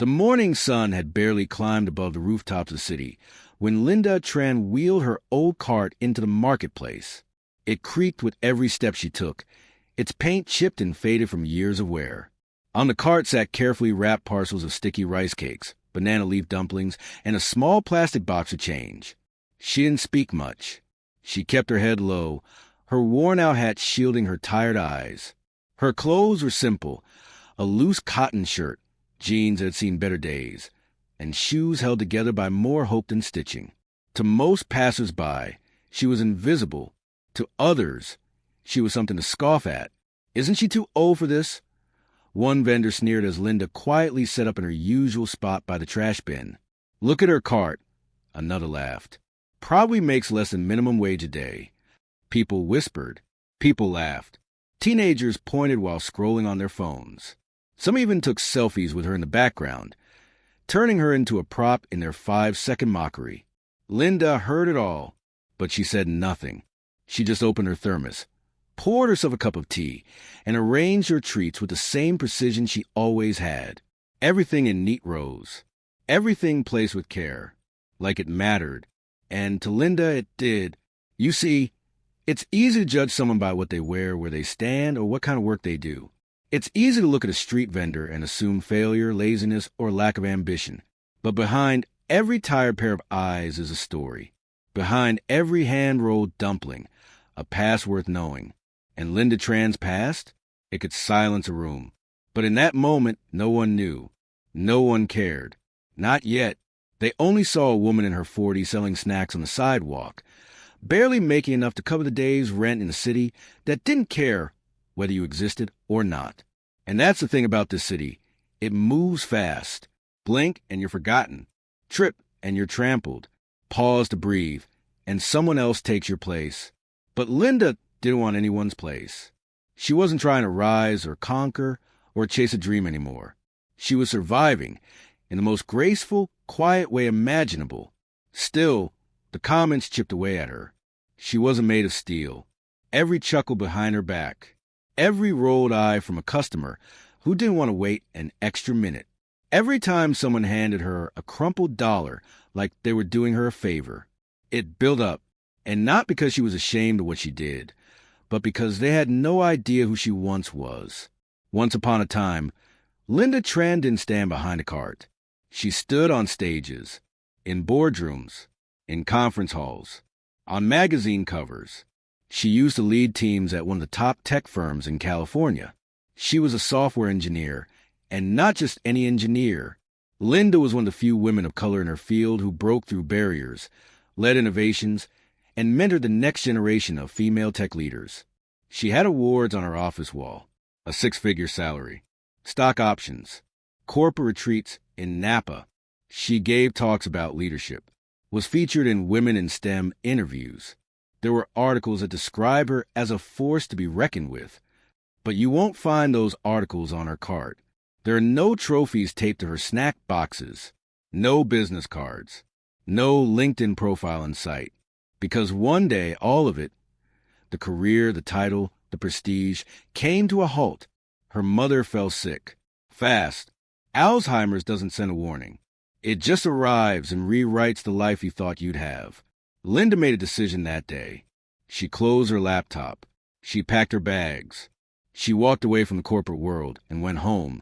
The morning sun had barely climbed above the rooftops of the city when Linda Tran wheeled her old cart into the marketplace. It creaked with every step she took, its paint chipped and faded from years of wear. On the cart sat carefully wrapped parcels of sticky rice cakes, banana leaf dumplings, and a small plastic box of change. She didn't speak much. She kept her head low, her worn-out hat shielding her tired eyes. Her clothes were simple, a loose cotton shirt, jeans that had seen better days, and shoes held together by more hope than stitching. To most passers-by, she was invisible. To others, she was something to scoff at. "Isn't she too old for this?" One vendor sneered as Linda quietly set up in her usual spot by the trash bin. "Look at her cart," another laughed. "Probably makes less than minimum wage a day." People whispered. People laughed. Teenagers pointed while scrolling on their phones. Some even took selfies with her in the background, turning her into a prop in their 5-second mockery. Linda heard it all, but she said nothing. She just opened her thermos, poured herself a cup of tea, and arranged her treats with the same precision she always had. Everything in neat rows. Everything placed with care, like it mattered. And to Linda it did. You see, it's easy to judge someone by what they wear, where they stand, or what kind of work they do. It's easy to look at a street vendor and assume failure, laziness, or lack of ambition. But behind every tired pair of eyes is a story. Behind every hand-rolled dumpling, a past worth knowing. And Linda Tran's past? It could silence a room. But in that moment, no one knew. No one cared. Not yet. They only saw a woman in her 40s selling snacks on the sidewalk, barely making enough to cover the day's rent in a city that didn't care whether you existed or not. And that's the thing about this city. It moves fast. Blink and you're forgotten. Trip and you're trampled. Pause to breathe, and someone else takes your place. But Linda didn't want anyone's place. She wasn't trying to rise or conquer or chase a dream anymore. She was surviving in the most graceful, quiet way imaginable. Still, the comments chipped away at her. She wasn't made of steel. Every chuckle behind her back. Every rolled eye from a customer who didn't want to wait an extra minute. Every time someone handed her a crumpled dollar like they were doing her a favor. It built up, and not because she was ashamed of what she did, but because they had no idea who she once was. Once upon a time, Linda Tran didn't stand behind a cart. She stood on stages, in boardrooms, in conference halls, on magazine covers. She used to lead teams at one of the top tech firms in California. She was a software engineer, and not just any engineer. Linda was one of the few women of color in her field who broke through barriers, led innovations, and mentored the next generation of female tech leaders. She had awards on her office wall, a 6-figure salary, stock options, corporate retreats in Napa. She gave talks about leadership, was featured in Women in STEM interviews. There were articles that describe her as a force to be reckoned with, but you won't find those articles on her cart. There are no trophies taped to her snack boxes, no business cards, no LinkedIn profile in sight, because one day all of it, the career, the title, the prestige, came to a halt. Her mother fell sick. Fast. Alzheimer's doesn't send a warning. It just arrives and rewrites the life you thought you'd have. Linda made a decision that day. She closed her laptop. She packed her bags. She walked away from the corporate world and went home,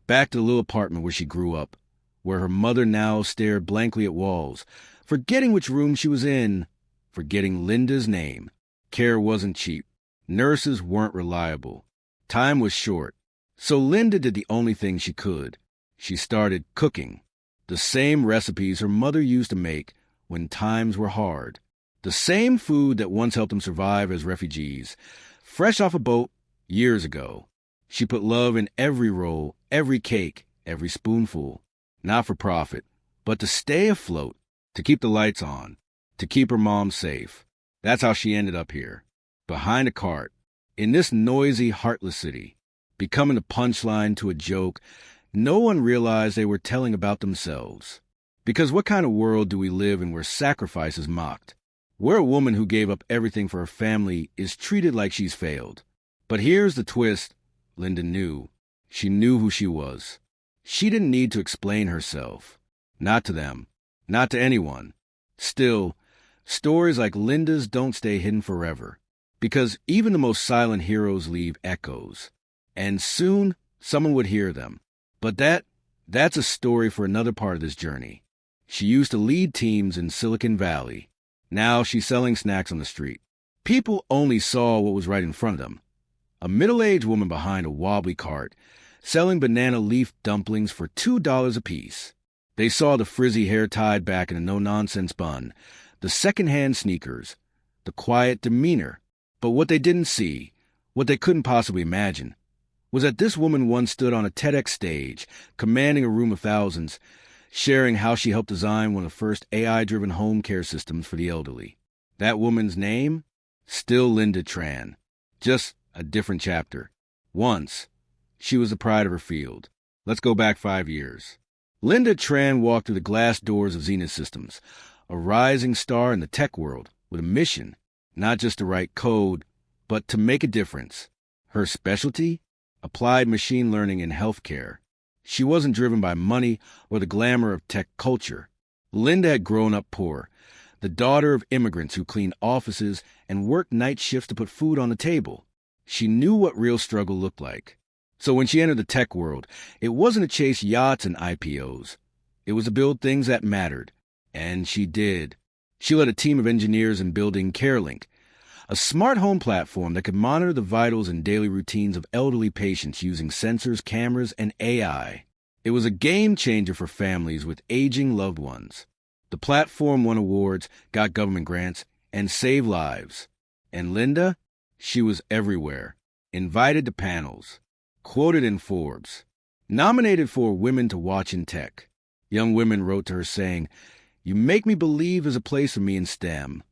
back to the little apartment where she grew up, where her mother now stared blankly at walls, forgetting which room she was in, forgetting Linda's name. Care wasn't cheap. Nurses weren't reliable. Time was short. So Linda did the only thing she could. She started cooking. The same recipes her mother used to make when times were hard. The same food that once helped them survive as refugees, fresh off a boat years ago. She put love in every roll, every cake, every spoonful. Not for profit, but to stay afloat, to keep the lights on, to keep her mom safe. That's how she ended up here, behind a cart, in this noisy, heartless city, becoming a punchline to a joke no one realized they were telling about themselves. Because what kind of world do we live in where sacrifice is mocked? Where a woman who gave up everything for her family is treated like she's failed. But here's the twist. Linda knew. She knew who she was. She didn't need to explain herself. Not to them. Not to anyone. Still, stories like Linda's don't stay hidden forever, because even the most silent heroes leave echoes. And soon, someone would hear them. But that's a story for another part of this journey. She used to lead teams in Silicon Valley. Now she's selling snacks on the street. People only saw what was right in front of them. A middle-aged woman behind a wobbly cart, selling banana leaf dumplings for $2 apiece. They saw the frizzy hair tied back in a no-nonsense bun, the second-hand sneakers, the quiet demeanor. But what they didn't see, what they couldn't possibly imagine, was that this woman once stood on a TEDx stage, commanding a room of thousands, sharing how she helped design one of the first AI-driven home care systems for the elderly. That woman's name? Still Linda Tran. Just a different chapter. Once, she was the pride of her field. Let's go back 5 years. Linda Tran walked through the glass doors of Zenith Systems, a rising star in the tech world with a mission, not just to write code, but to make a difference. Her specialty? Applied machine learning in healthcare. She wasn't driven by money or the glamour of tech culture. Linda had grown up poor, the daughter of immigrants who cleaned offices and worked night shifts to put food on the table. She knew what real struggle looked like. So when she entered the tech world, it wasn't to chase yachts and IPOs. It was to build things that mattered. And she did. She led a team of engineers in building CareLink, a smart home platform that could monitor the vitals and daily routines of elderly patients using sensors, cameras, and AI. It was a game changer for families with aging loved ones. The platform won awards, got government grants, and saved lives. And Linda? She was everywhere. Invited to panels. Quoted in Forbes. Nominated for Women to Watch in Tech. Young women wrote to her saying, "You make me believe there's a place for me in STEM."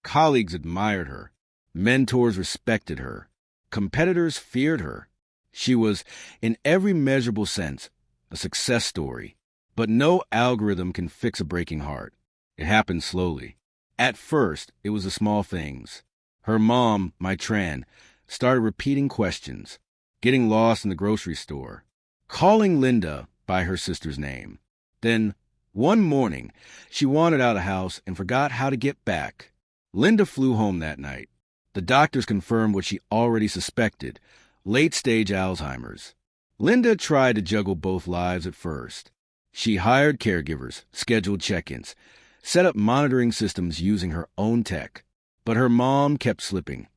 Colleagues admired her. Mentors respected her. Competitors feared her. She was, in every measurable sense, a success story. But no algorithm can fix a breaking heart. It happened slowly. At first, it was the small things. Her mom, my Tran, started repeating questions, getting lost in the grocery store, calling Linda by her sister's name. Then, one morning, she wandered out of the house and forgot how to get back. Linda flew home that night. The doctors confirmed what she already suspected, late-stage Alzheimer's. Linda tried to juggle both lives at first. She hired caregivers, scheduled check-ins, set up monitoring systems using her own tech. But her mom kept slipping,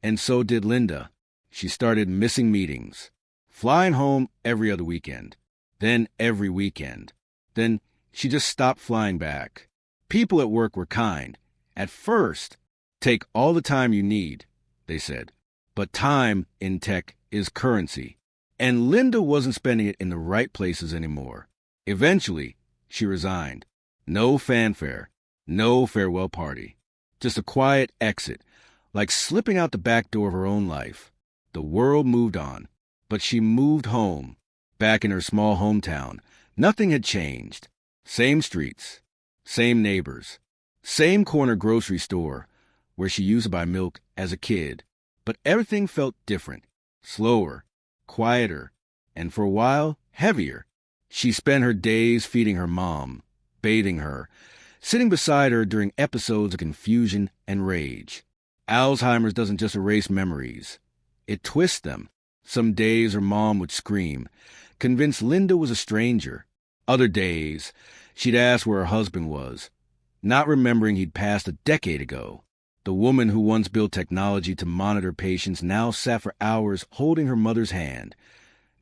and so did Linda. She started missing meetings, flying home every other weekend, then every weekend. Then she just stopped flying back. People at work were kind. At first, take all the time you need, they said. But time in tech is currency. And Linda wasn't spending it in the right places anymore. Eventually, she resigned. No fanfare, no farewell party. Just a quiet exit, like slipping out the back door of her own life. The world moved on, but she moved home. Back in her small hometown, nothing had changed. Same streets, same neighbors, same corner grocery store where she used to buy milk as a kid. But everything felt different, slower, quieter, and for a while, heavier. She spent her days feeding her mom, bathing her, sitting beside her during episodes of confusion and rage. Alzheimer's doesn't just erase memories. It twists them. Some days her mom would scream, convinced Linda was a stranger. Other days, she'd ask where her husband was, not remembering he'd passed a decade ago. The woman who once built technology to monitor patients now sat for hours holding her mother's hand,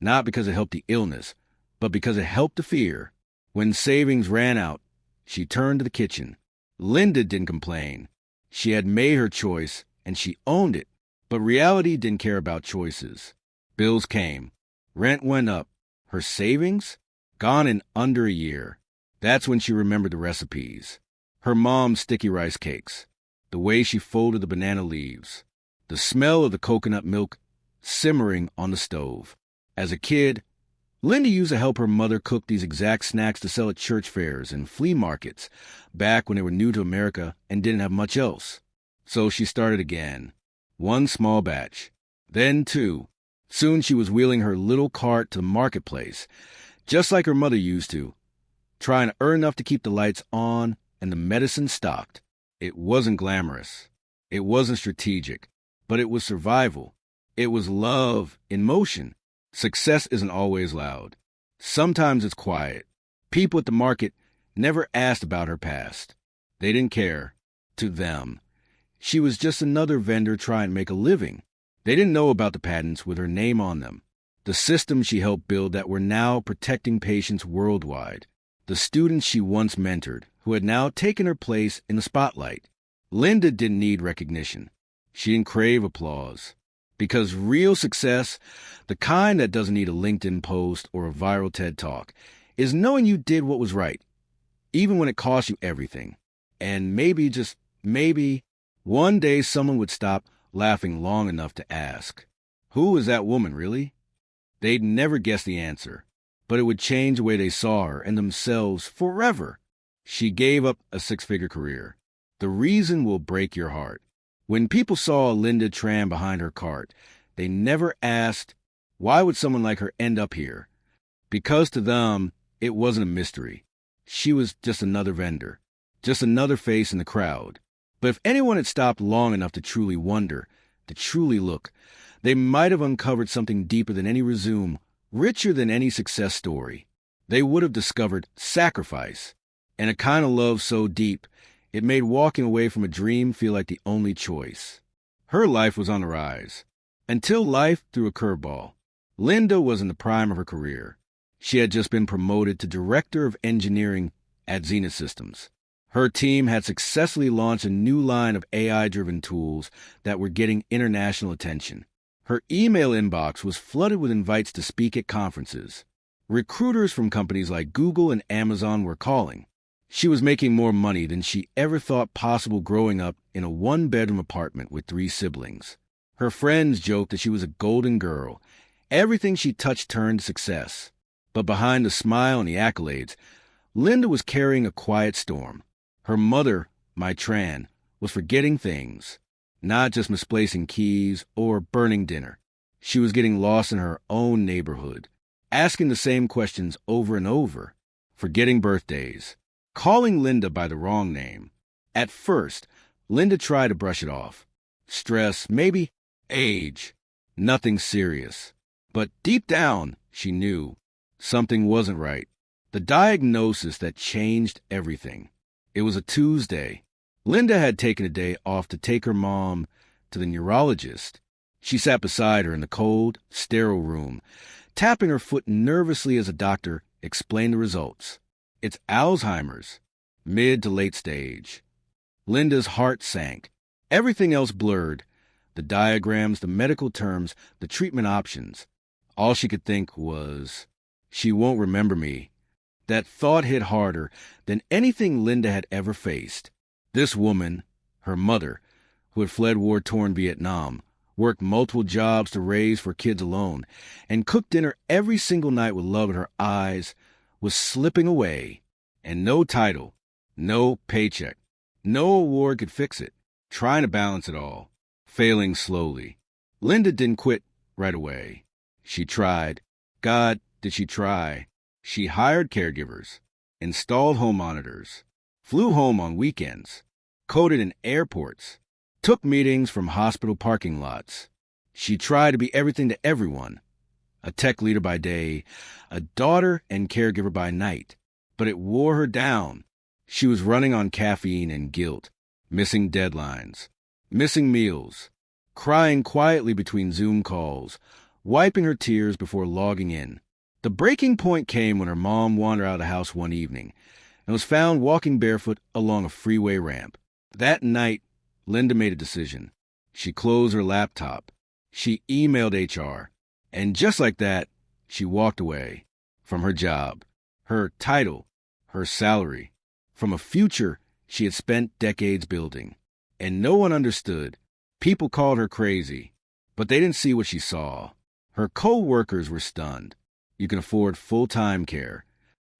not because it helped the illness, but because it helped the fear. When savings ran out, she turned to the kitchen. Linda didn't complain. She had made her choice, and she owned it. But reality didn't care about choices. Bills came. Rent went up. Her savings? Gone in under a year. That's when she remembered the recipes. Her mom's sticky rice cakes. The way she folded the banana leaves. The smell of the coconut milk simmering on the stove. As a kid, Linda used to help her mother cook these exact snacks to sell at church fairs and flea markets, back when they were new to America and didn't have much else. So she started again. One small batch. Then two. Soon she was wheeling her little cart to the marketplace, just like her mother used to, trying to earn enough to keep the lights on and the medicine stocked. It wasn't glamorous. It wasn't strategic, but it was survival. It was love in motion. Success isn't always loud. Sometimes it's quiet. People at the market never asked about her past. They didn't care. To them, she was just another vendor trying to make a living. They didn't know about the patents with her name on them, the systems she helped build that were now protecting patients worldwide, the students she once mentored who had now taken her place in the spotlight. Linda didn't need recognition. She didn't crave applause. Because real success, the kind that doesn't need a LinkedIn post or a viral TED Talk, is knowing you did what was right, even when it cost you everything. And maybe, just maybe, one day someone would stop laughing long enough to ask, "Who is that woman, really?" They'd never guess the answer, but it would change the way they saw her and themselves forever. She gave up a six-figure career. The reason will break your heart. When people saw Linda Tran behind her cart, they never asked, why would someone like her end up here? Because to them, it wasn't a mystery. She was just another vendor, just another face in the crowd. But if anyone had stopped long enough to truly wonder, to truly look, they might have uncovered something deeper than any resume, richer than any success story. They would have discovered sacrifice, and a kind of love so deep, it made walking away from a dream feel like the only choice. Her life was on the rise, until life threw a curveball. Linda was in the prime of her career. She had just been promoted to Director of Engineering at Zenith Systems. Her team had successfully launched a new line of AI-driven tools that were getting international attention. Her email inbox was flooded with invites to speak at conferences. Recruiters from companies like Google and Amazon were calling. She was making more money than she ever thought possible growing up in a one-bedroom apartment with 3 siblings. Her friends joked that she was a golden girl. Everything she touched turned to success. But behind the smile and the accolades, Linda was carrying a quiet storm. Her mother, my Tran, was forgetting things, not just misplacing keys or burning dinner. She was getting lost in her own neighborhood, asking the same questions over and over, forgetting birthdays, calling Linda by the wrong name. At first, Linda tried to brush it off. Stress, maybe age, nothing serious. But deep down, she knew something wasn't right. The diagnosis that changed everything. It was a Tuesday. Linda had taken a day off to take her mom to the neurologist. She sat beside her in the cold, sterile room, tapping her foot nervously as a doctor explained the results. It's Alzheimer's, mid to late stage. Linda's heart sank. Everything else blurred. The diagrams, the medical terms, the treatment options. All she could think was, she won't remember me. That thought hit harder than anything Linda had ever faced. This woman, her mother, who had fled war-torn Vietnam, worked multiple jobs to raise 4 kids alone, and cooked dinner every single night with love in her eyes, was slipping away. And no title, no paycheck, no award could fix it. Trying to balance it all, failing slowly. Linda didn't quit right away. She tried. God, did she try. She hired caregivers, installed home monitors, flew home on weekends, coded in airports, took meetings from hospital parking lots. She tried to be everything to everyone, a tech leader by day, a daughter and caregiver by night. But it wore her down. She was running on caffeine and guilt, missing deadlines, missing meals, crying quietly between Zoom calls, wiping her tears before logging in. The breaking point came when her mom wandered out of the house one evening and was found walking barefoot along a freeway ramp. That night, Linda made a decision. She closed her laptop. She emailed HR. And just like that, she walked away from her job, her title, her salary, from a future she had spent decades building. And no one understood. People called her crazy, but they didn't see what she saw. Her co-workers were stunned. You can afford full-time care.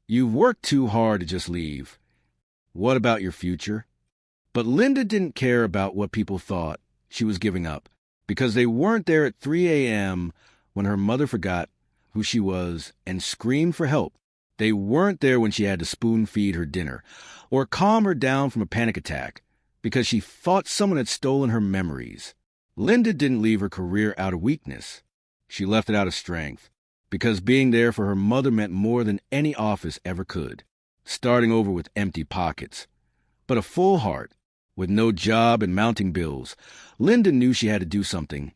You've worked too hard to just leave. What about your future? But Linda didn't care about what people thought she was giving up, because they weren't there at 3 a.m. when her mother forgot who she was, and screamed for help. They weren't there when she had to spoon-feed her dinner or calm her down from a panic attack because she thought someone had stolen her memories. Linda didn't leave her career out of weakness. She left it out of strength because being there for her mother meant more than any office ever could. Starting over with empty pockets, but a full heart, with no job and mounting bills, Linda knew she had to do something,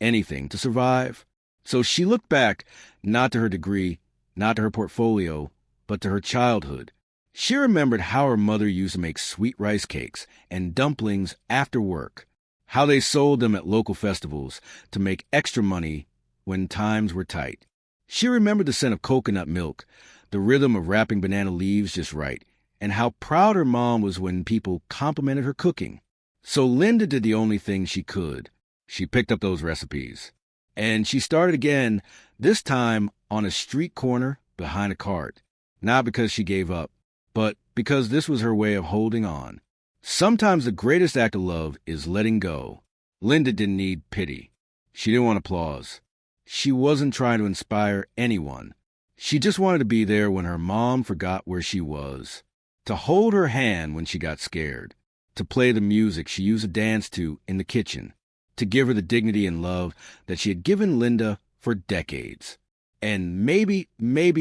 anything, to survive. So she looked back, not to her degree, not to her portfolio, but to her childhood. She remembered how her mother used to make sweet rice cakes and dumplings after work, how they sold them at local festivals to make extra money when times were tight. She remembered the scent of coconut milk, the rhythm of wrapping banana leaves just right, and how proud her mom was when people complimented her cooking. So Linda did the only thing she could. She picked up those recipes. And she started again, this time on a street corner behind a cart. Not because she gave up, but because this was her way of holding on. Sometimes the greatest act of love is letting go. Linda didn't need pity. She didn't want applause. She wasn't trying to inspire anyone. She just wanted to be there when her mom forgot where she was, to hold her hand when she got scared, to play the music she used to dance to in the kitchen, to give her the dignity and love that she had given Linda for decades. And maybe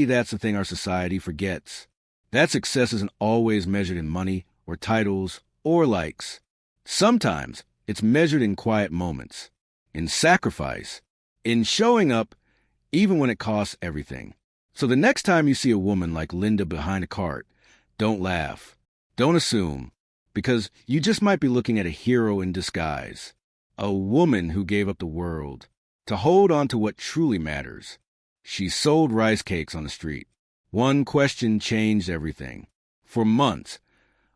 that's the thing our society forgets. That success isn't always measured in money or titles or likes. Sometimes it's measured in quiet moments, in sacrifice, in showing up even when it costs everything. So the next time you see a woman like Linda behind a cart, don't laugh. Don't assume, because you just might be looking at a hero in disguise. A woman who gave up the world to hold on to what truly matters. She sold rice cakes on the street. One question changed everything. For months,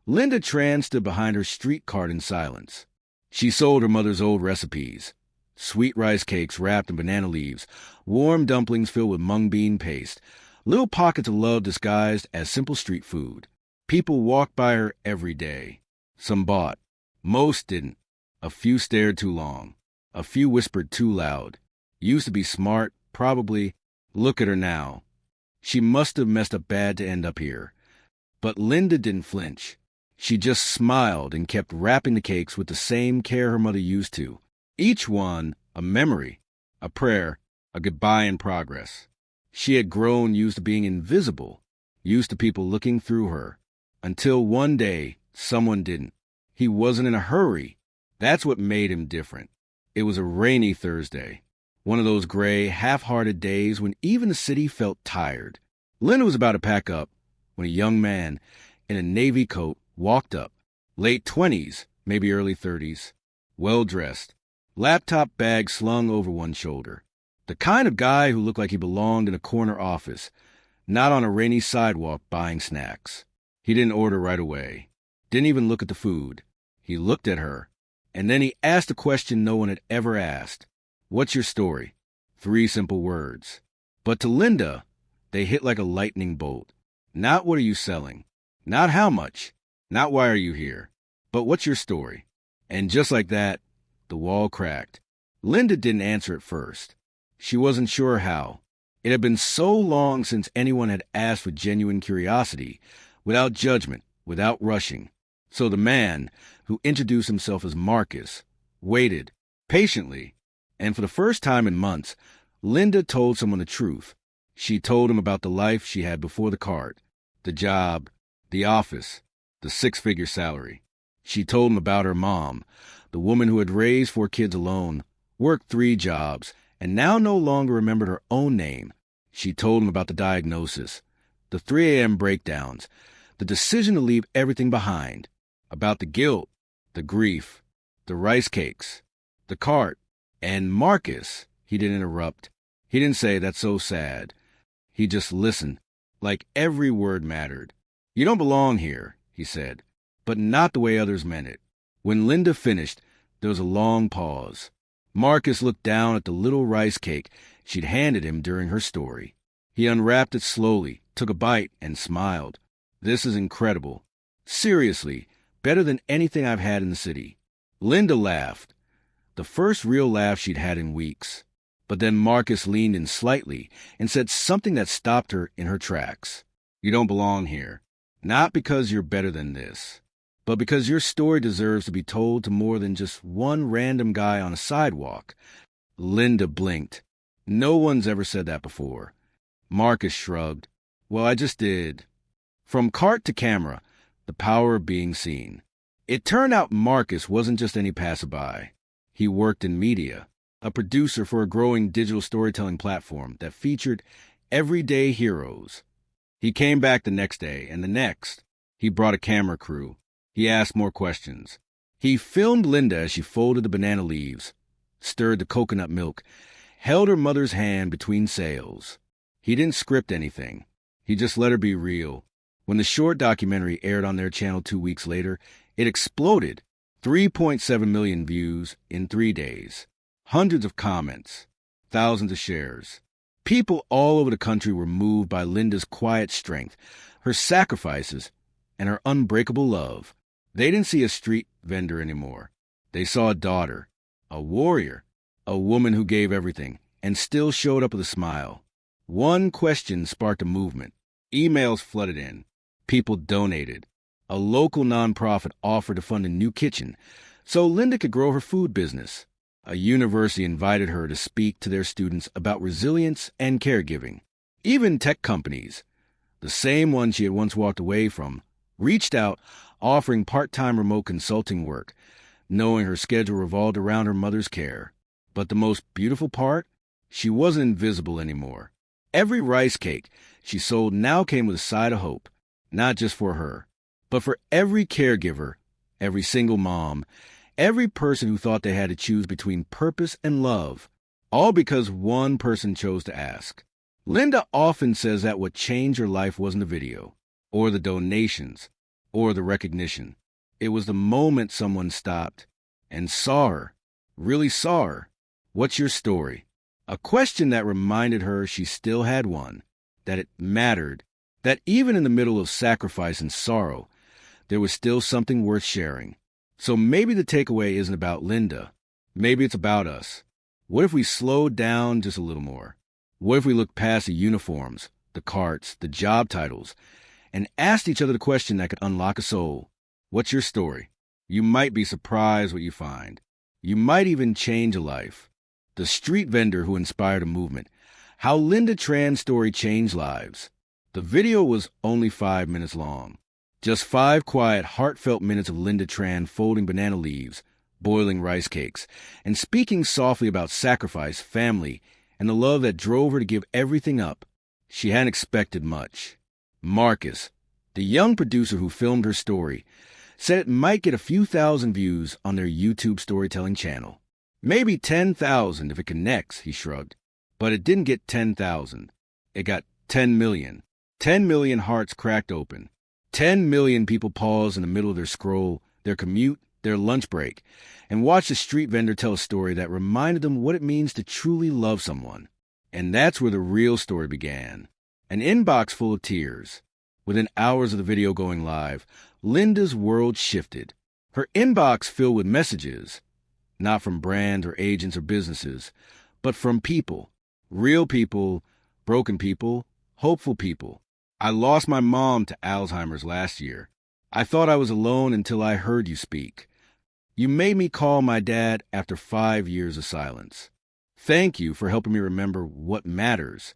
Linda Tran stood behind her street cart in silence. She sold her mother's old recipes. Sweet rice cakes wrapped in banana leaves, warm dumplings filled with mung bean paste, little pockets of love disguised as simple street food. People walked by her every day. Some bought. Most didn't. A few stared too long. A few whispered too loud. Used to be smart, probably. Look at her now. She must have messed up bad to end up here. But Linda didn't flinch. She just smiled and kept wrapping the cakes with the same care her mother used to. Each one a memory, a prayer, a goodbye in progress. She had grown used to being invisible, used to people looking through her, until one day someone didn't. He wasn't in a hurry. That's what made him different. It was a rainy Thursday, one of those gray, half-hearted days when even the city felt tired. Linda was about to pack up when a young man in a navy coat walked up, late 20s, maybe early 30s, well-dressed, laptop bag slung over one shoulder. The kind of guy who looked like he belonged in a corner office, not on a rainy sidewalk buying snacks. He didn't order right away, didn't even look at the food. He looked at her, and then he asked a question no one had ever asked. What's your story? 3 simple words. But to Linda, they hit like a lightning bolt. Not what are you selling? Not how much? Not why are you here? But what's your story? And just like that, the wall cracked. Linda didn't answer at first. She wasn't sure how. It had been so long since anyone had asked with genuine curiosity, without judgment, without rushing. So the man, who introduced himself as Marcus, waited, patiently, and for the first time in months, Linda told someone the truth. She told him about the life she had before the cart, the job, the office, the 6-figure salary. She told him about her mom, the woman who had raised 4 kids alone, worked 3 jobs, and now no longer remembered her own name. She told him about the diagnosis, the 3 a.m. breakdowns, the decision to leave everything behind, about the guilt, the grief, the rice cakes, the cart. And Marcus, he didn't interrupt. He didn't say, "That's so sad." He just listened, like every word mattered. "You don't belong here," he said, but not the way others meant it. When Linda finished, there was a long pause. Marcus looked down at the little rice cake she'd handed him during her story. He unwrapped it slowly, took a bite, and smiled. "This is incredible. Seriously, better than anything I've had in the city." Linda laughed. The first real laugh she'd had in weeks. But then Marcus leaned in slightly and said something that stopped her in her tracks. You don't belong here. Not because you're better than this, but because your story deserves to be told to more than just one random guy on a sidewalk. Linda blinked. No one's ever said that before. Marcus shrugged. Well, I just did. From cart to camera, the power of being seen. It turned out Marcus wasn't just any passerby. He worked in media, a producer for a growing digital storytelling platform that featured everyday heroes. He came back the next day, and the next. He brought a camera crew. He asked more questions. He filmed Linda as she folded the banana leaves, stirred the coconut milk, held her mother's hand between sales. He didn't script anything. He just let her be real. When the short documentary aired on their channel 2 weeks later, it exploded. 3.7 million views in 3 days. Hundreds of comments. Thousands of shares. People all over the country were moved by Linda's quiet strength, her sacrifices, and her unbreakable love. They didn't see a street vendor anymore. They saw a daughter, a warrior, a woman who gave everything and still showed up with a smile. One question sparked a movement. Emails flooded in. People donated. A local nonprofit offered to fund a new kitchen so Linda could grow her food business. A university invited her to speak to their students about resilience and caregiving. Even tech companies, the same ones she had once walked away from, reached out, offering part-time remote consulting work, knowing her schedule revolved around her mother's care. But the most beautiful part? She wasn't invisible anymore. Every rice cake she sold now came with a side of hope, not just for her, but for every caregiver, every single mom, every person who thought they had to choose between purpose and love, all because one person chose to ask. Linda often says that what changed her life wasn't the video, or the donations, or the recognition. It was the moment someone stopped and saw her, really saw her. What's your story? A question that reminded her she still had one, that it mattered, that even in the middle of sacrifice and sorrow, there was still something worth sharing. So maybe the takeaway isn't about Linda. Maybe it's about us. What if we slowed down just a little more? What if we looked past the uniforms, the carts, the job titles, and asked each other the question that could unlock a soul? What's your story? You might be surprised what you find. You might even change a life. The street vendor who inspired a movement. How Linda Tran's story changed lives. The video was only 5 minutes long. Just 5 quiet, heartfelt minutes of Linda Tran folding banana leaves, boiling rice cakes, and speaking softly about sacrifice, family, and the love that drove her to give everything up. She hadn't expected much. Marcus, the young producer who filmed her story, said it might get a few thousand views on their YouTube storytelling channel. Maybe 10,000 if it connects, he shrugged. But it didn't get 10,000. It got 10 million. 10 million hearts cracked open. 10 million people paused in the middle of their scroll, their commute, their lunch break, and watched a street vendor tell a story that reminded them what it means to truly love someone. And that's where the real story began. An inbox full of tears. Within hours of the video going live, Linda's world shifted. Her inbox filled with messages, not from brands or agents or businesses, but from people. Real people, broken people, hopeful people. I lost my mom to Alzheimer's last year. I thought I was alone until I heard you speak. You made me call my dad after 5 years of silence. Thank you for helping me remember what matters.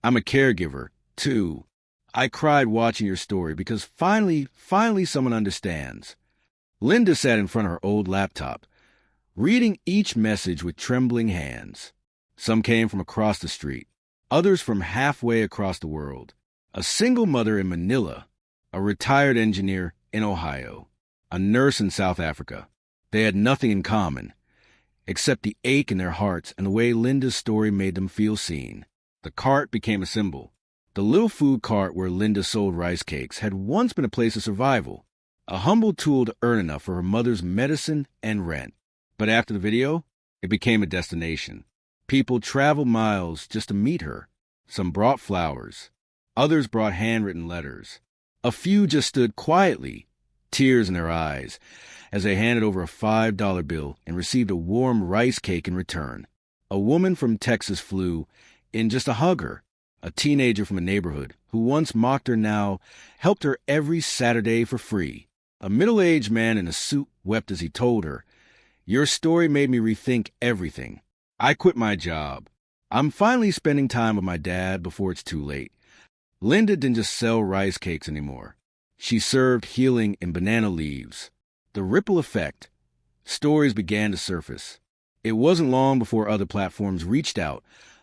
I'm a caregiver, too. I cried watching your story because finally someone understands. Linda sat in front of her old laptop, reading each message with trembling hands. Some came from across the street, others from halfway across the world. A single mother in Manila, a retired engineer in Ohio, a nurse in South Africa. They had nothing in common, except the ache in their hearts and the way Linda's story made them feel seen. The cart became a symbol. The little food cart where Linda sold rice cakes had once been a place of survival, a humble tool to earn enough for her mother's medicine and rent. But after the video, it became a destination. People traveled miles just to meet her. Some brought flowers. Others brought handwritten letters. A few just stood quietly, tears in their eyes, as they handed over a $5 bill and received a warm rice cake in return. A woman from Texas flew in just to hug her. A teenager from a neighborhood who once mocked her now helped her every Saturday for free. A middle-aged man in a suit wept as he told her, "Your story made me rethink everything. I quit my job. I'm finally spending time with my dad before it's too late." Linda didn't just sell rice cakes anymore. She served healing in banana leaves. The ripple effect. Stories began to surface. It wasn't long before other platforms reached out,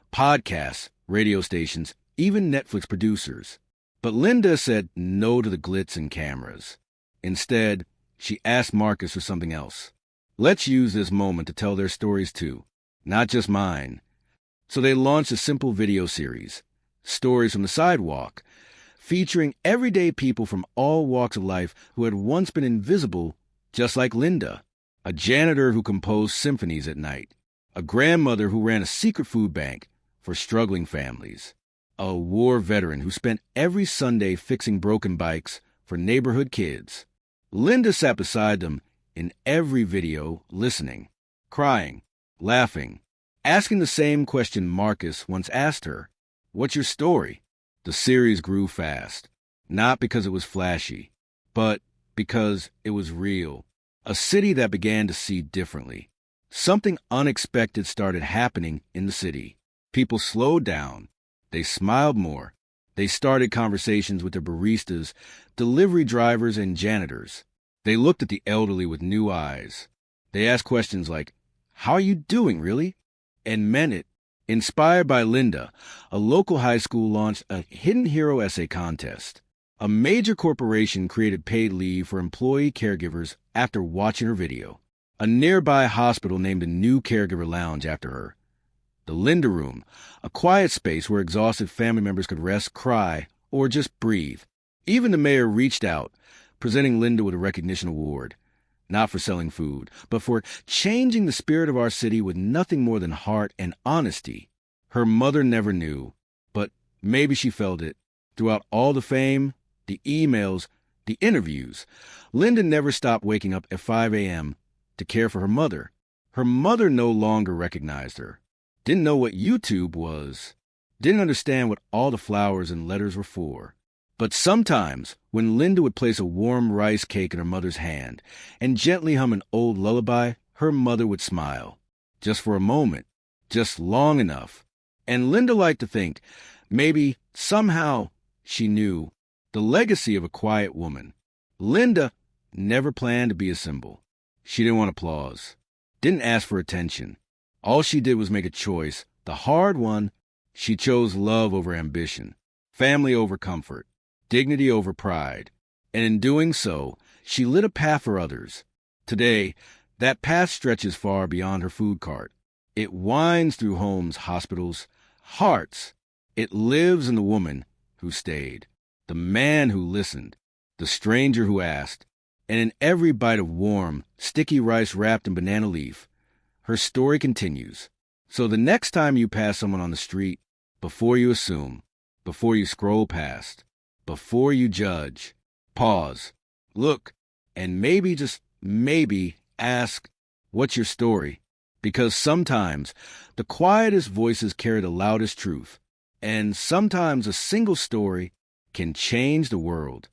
podcasts, radio stations, even Netflix producers. But Linda said no to the glitz and cameras. Instead, she asked Marcus for something else. Let's use this moment to tell their stories too, not just mine. So they launched a simple video series, Stories from the Sidewalk, featuring everyday people from all walks of life who had once been invisible, just like Linda. A janitor who composed symphonies at night. A grandmother who ran a secret food bank for struggling families. A war veteran who spent every Sunday fixing broken bikes for neighborhood kids. Linda sat beside them in every video, listening, crying, laughing, asking the same question Marcus once asked her, "What's your story?" The series grew fast, not because it was flashy, but because it was real. A city that began to see differently. Something unexpected started happening in the city. People slowed down. They smiled more. They started conversations with their baristas, delivery drivers, and janitors. They looked at the elderly with new eyes. They asked questions like, "How are you doing, really?" and meant it. Inspired by Linda, a local high school launched a Hidden Hero essay contest. A major corporation created paid leave for employee caregivers after watching her video. A nearby hospital named a new caregiver lounge after her. The Linda Room, a quiet space where exhausted family members could rest, cry, or just breathe. Even the mayor reached out, presenting Linda with a recognition award. Not for selling food, but for changing the spirit of our city with nothing more than heart and honesty. Her mother never knew, but maybe she felt it. Throughout all the fame, the emails, the interviews, Linda never stopped waking up at 5 a.m. to care for her mother. Her mother no longer recognized her, didn't know what YouTube was, didn't understand what all the flowers and letters were for. But sometimes, when Linda would place a warm rice cake in her mother's hand and gently hum an old lullaby, her mother would smile. Just for a moment, just long enough. And Linda liked to think, maybe, somehow, she knew the legacy of a quiet woman. Linda never planned to be a symbol. She didn't want applause, didn't ask for attention. All she did was make a choice, the hard one. She chose love over ambition, family over comfort, dignity over pride. And in doing so, she lit a path for others. Today, that path stretches far beyond her food cart. It winds through homes, hospitals, hearts. It lives in the woman who stayed, the man who listened, the stranger who asked, and in every bite of warm, sticky rice wrapped in banana leaf. Her story continues. So the next time you pass someone on the street, before you assume, before you scroll past, before you judge, pause, look, and maybe, just maybe, ask, "What's your story?" Because sometimes the quietest voices carry the loudest truth, and sometimes a single story can change the world.